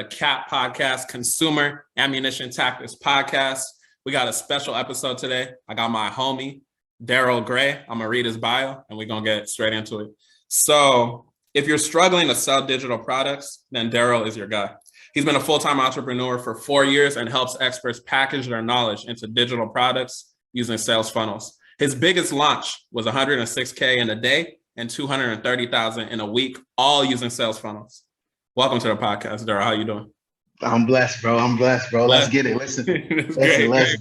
CAT podcast, Consumer Ammunition Tactics podcast. We got a special episode today. I got my homie, Darrell Gray. I'm gonna read his bio and we're gonna get straight into it. So if you're struggling to sell digital products, then Darrell is your guy. He's been a full-time entrepreneur for 4 years and helps experts package their knowledge into digital products using sales funnels. His biggest launch was 106K in a day and 230,000 in a week, all using sales funnels. Welcome to the podcast, Darrell. How you doing? I'm blessed, bro. Let's get it. Let's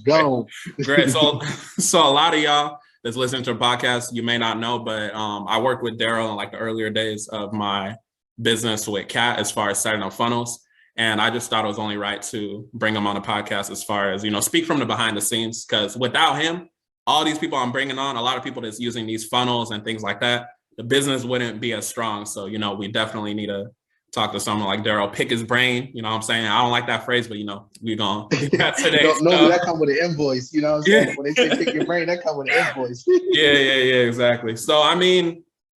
go. Great. So a lot of y'all that's listening to the podcast, you may not know, but I worked with Darrell in like the earlier days of my business with Cat as far as setting up funnels. And I just thought it was only right to bring him on the podcast as far as, speak from the behind the scenes, because without him, all these people I'm bringing on, a lot of people that's using these funnels and things like that, the business wouldn't be as strong. So, we definitely need to talk to someone like Darrell, pick his brain. You know what I'm saying? I don't like that phrase, but we're going to get today. Normally that come with an invoice, you know what I'm saying? When they say pick your brain, that come with an invoice. Yeah, exactly. So,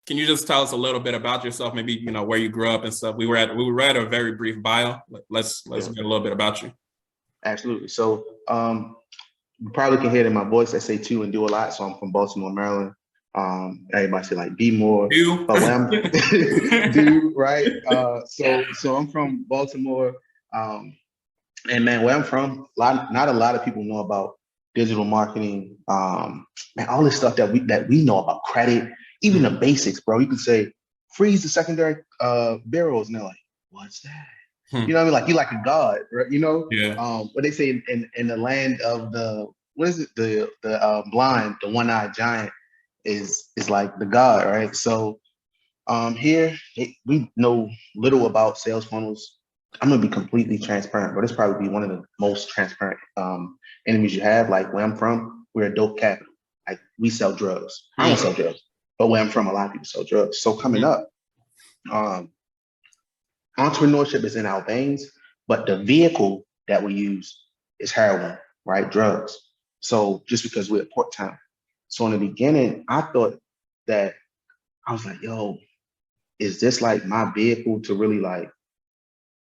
can you just tell us a little bit about yourself? Maybe, where you grew up and stuff. We read a very brief bio. Let's get a little bit about you. Absolutely. So, you probably can hear it in my voice. I say to and do a lot. So I'm from Baltimore, Maryland. Everybody say like be more, but when I'm do right. So I'm from Baltimore, and man, where I'm from, not a lot of people know about digital marketing. Man, all this stuff that we know about credit, even the basics, bro. You can say freeze the secondary barrels, and they're like, what's that? You know what I mean? Like you're like a god, right? Yeah. What they say in the land of the the blind, the one-eyed giant is like the god, right? So here we know little about sales funnels. I'm gonna be completely transparent, but it's probably be one of the most transparent enemies you have. Like where I'm from, we're adult capital. Like we sell drugs. I don't sell drugs, but where I'm from, a lot of people sell drugs. So coming up, entrepreneurship is in our veins, but the vehicle that we use is heroin, right? Drugs. So just because we're at Port Town. So in the beginning, I thought that I was like, yo, is this like my vehicle to really like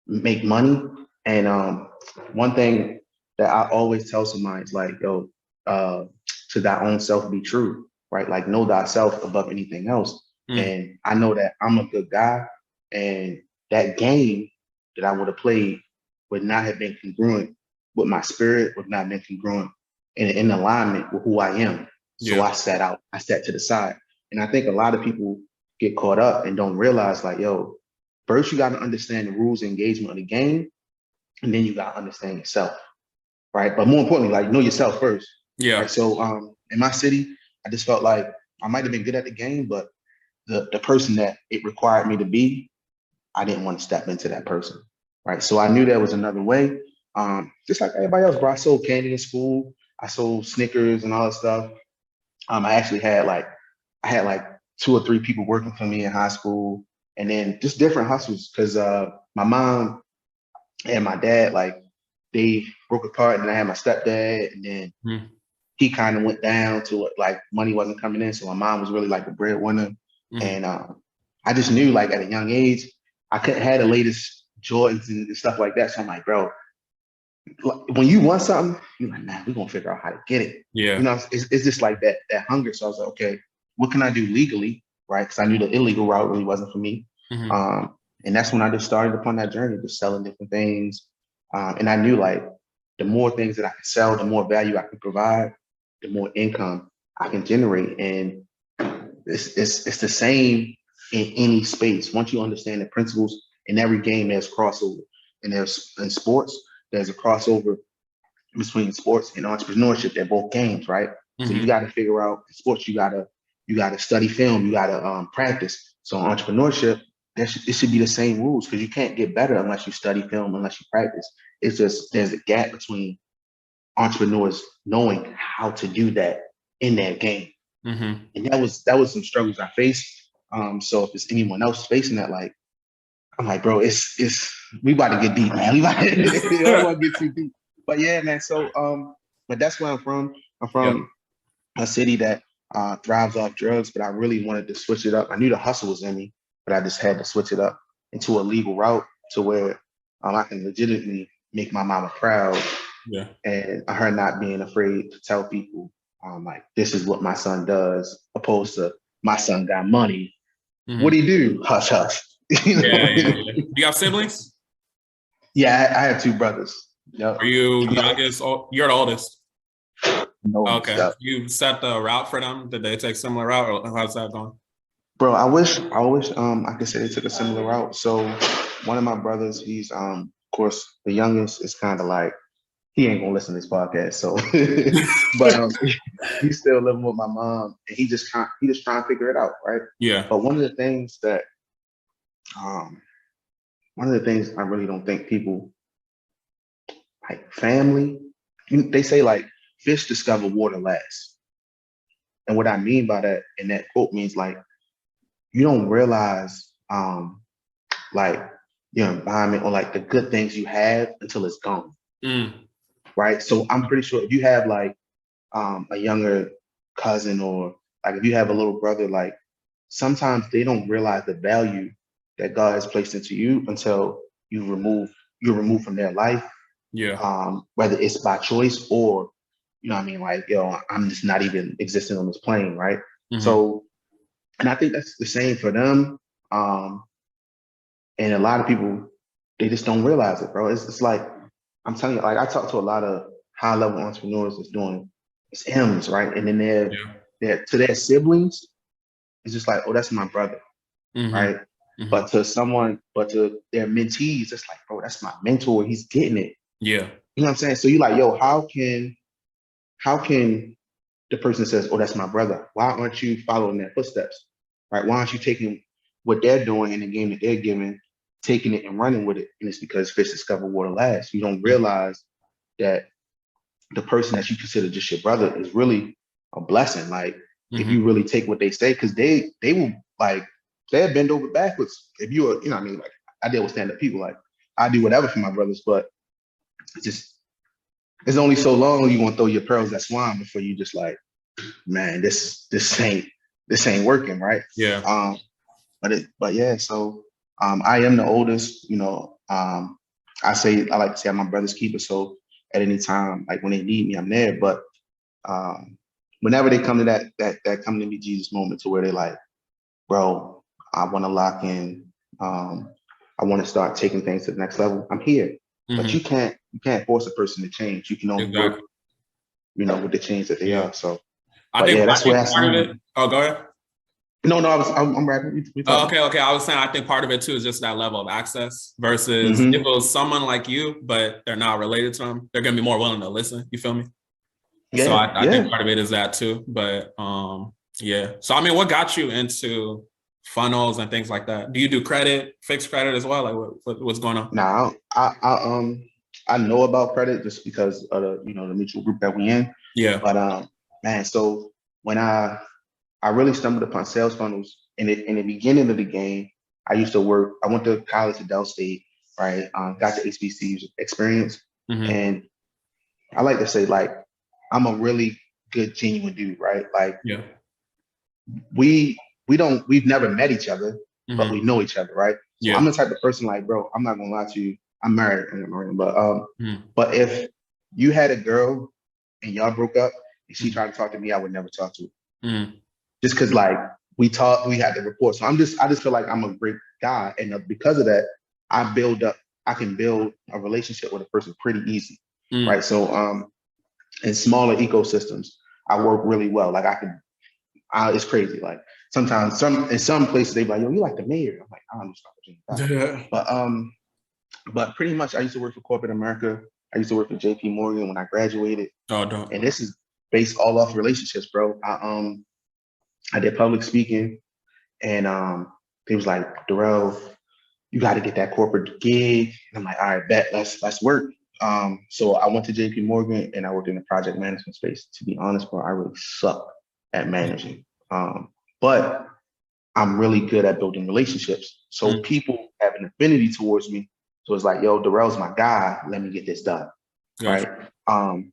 make money? And one thing that I always tell somebody is like, yo, to thy own self be true, right? Like know thyself above anything else. And I know that I'm a good guy, and that game that I would have played would not have been congruent with my spirit, would not have been congruent in alignment with who I am. So I sat to the side. And I think a lot of people get caught up and don't realize like, yo, first you got to understand the rules of engagement of the game, and then you got to understand yourself, right? But more importantly, like know yourself first. Yeah. Right? So in my city, I just felt like I might have been good at the game, but the person that it required me to be, I didn't want to step into that person, right? So I knew there was another way. Just like everybody else, bro. I sold candy in school. I sold Snickers and all that stuff. I actually had like 2 or 3 people working for me in high school, and then just different hustles because my mom and my dad, like they broke apart, and I had my stepdad, and then he kind of went down to like money wasn't coming in. So my mom was really like the breadwinner. And I just knew like at a young age, I couldn't have the latest Jordans and stuff like that. So I'm like, bro, when you want something, you're like, man, we're going to figure out how to get it. Yeah. It's just like that hunger. So I was like, okay, what can I do legally? Right. Because I knew the illegal route really wasn't for me. And that's when I just started upon that journey, just selling different things. And I knew like the more things that I could sell, the more value I could provide, the more income I can generate. And it's the same in any space. Once you understand the principles, in every game there's crossover, and there's in sports there's a crossover between sports and entrepreneurship. They're both games, right? So you got to figure out in sports, you got to study film, you got to practice. So in entrepreneurship, it should be the same rules, because you can't get better unless you study film, unless you practice. It's just there's a gap between entrepreneurs knowing how to do that in that game. And that was some struggles I faced. So if there's anyone else facing that, like, I'm like, bro, it's we about to get deep, man. We about to, I don't want to get too deep. But yeah, man. So but that's where I'm from. I'm from a city that thrives off drugs, but I really wanted to switch it up. I knew the hustle was in me, but I just had to switch it up into a legal route to where I can legitimately make my mama proud, Yeah. and her not being afraid to tell people, like, this is what my son does, opposed to my son got money. What do Mhm. you do? Hush, hush. You Yeah, know? yeah, yeah. Do you have siblings? Yeah, I have two brothers. Yep. Are you I'm the youngest? You're the oldest. oldest. Okay. Yep. You set the route for them? Did they take similar route, or how's that going? Bro, I wish I could say they took a similar route. So one of my brothers, he's of course the youngest, is kind of like, he ain't gonna listen to this podcast. So but he's still living with my mom, and he just trying to figure it out, right? Yeah. But um one of the things I really don't think people, like family, they say like fish discover water last. And what I mean by that in that quote means like you don't realize like your environment or like the good things you have until it's gone. Mm. Right. So I'm pretty sure if you have like a younger cousin, or like if you have a little brother, like sometimes they don't realize the value that God has placed into you until you're removed from their life, Yeah. whether it's by choice or, you know what I mean, like, yo, I'm just not even existing on this plane, right? Hmm. So, and I think that's the same for them. And a lot of people, they just don't realize it, bro. It's like, I'm telling you, like I talk to a lot of high level entrepreneurs that's doing it's M's, right? And then Yeah. they're to their siblings, it's just like, oh, that's my brother, Hmm. right? Hmm. But to their mentees, it's like, bro, that's my mentor. He's getting it. Yeah. You know what I'm saying? So you're like, yo, how can the person that says, oh, that's my brother, why aren't you following their footsteps? Right? Why aren't you taking what they're doing in the game that they're giving, taking it and running with it? And it's because fish discover water last. You don't realize that the person that you consider just your brother is really a blessing. Like if Hmm. you really take what they say, because they will like they'll bend over backwards. If you are, you know what I mean? Like I deal with stand-up people, like I do whatever for my brothers, but it's just it's only so long you're gonna throw your pearls at swine before you just like, man, this ain't working, right? Yeah. Um, but yeah, so I am the oldest, you know. I like to say I'm my brother's keeper. So at any time, like when they need me, I'm there. But whenever they come to that come to me Jesus moment to where they're like, bro, I want to lock in, I want to start taking things to the next level, I'm here. But Hmm. you can't force a person to change. You can only work, Exactly. with the change that they Yeah. are. So, I but think yeah, I that's where I think part of it. stand. Oh, go ahead. No, no, I'm rapping. We Oh, talking. okay, okay. I was saying I think part of it too is just that level of access versus if it Hmm. was someone like you, but they're not related to them, they're gonna be more willing to listen. You feel me? So Yeah, I think yeah. part of it is that too. But yeah. So I mean, what got you into funnels and things like that? Do you do credit, fixed credit as well? Like what's going on? Now I know about credit just because of the mutual group that we in. Yeah. But man, so when I really stumbled upon sales funnels in the beginning of the game. I used to work. I went to college at Dell State, right? Got the HBC experience, Hmm. and I like to say like I'm a really good genuine dude, right? Like Yeah. we've never met each other, but Hmm. we know each other, right? So I'm Yeah. the type of person like, bro, I'm not gonna lie to you. I'm married, but Hmm. but if you had a girl and y'all broke up and she tried to talk to me, I would never talk to her. Hmm. Just because like we had the rapport. So I just feel like I'm a great guy, and because of that, I can build a relationship with a person pretty easy, Hmm. right? So in smaller ecosystems, I work really well. Like it's crazy. Like sometimes in some places they be like, yo, you like the mayor. I'm like, I don't understand. Yeah. But pretty much I used to work for corporate America. I used to work for JP Morgan when I graduated. Oh, don't. And this is based all off relationships, bro. I did public speaking, and they was like, Darrell, you got to get that corporate gig. And I'm like, all right, bet, let's work. So I went to JP Morgan and I worked in the project management space. To be honest, bro, I really suck at managing. But I'm really good at building relationships. So Mm. people have an affinity towards me. So it's like, yo, Darrell's my guy. Let me get this done. Gotcha. Right.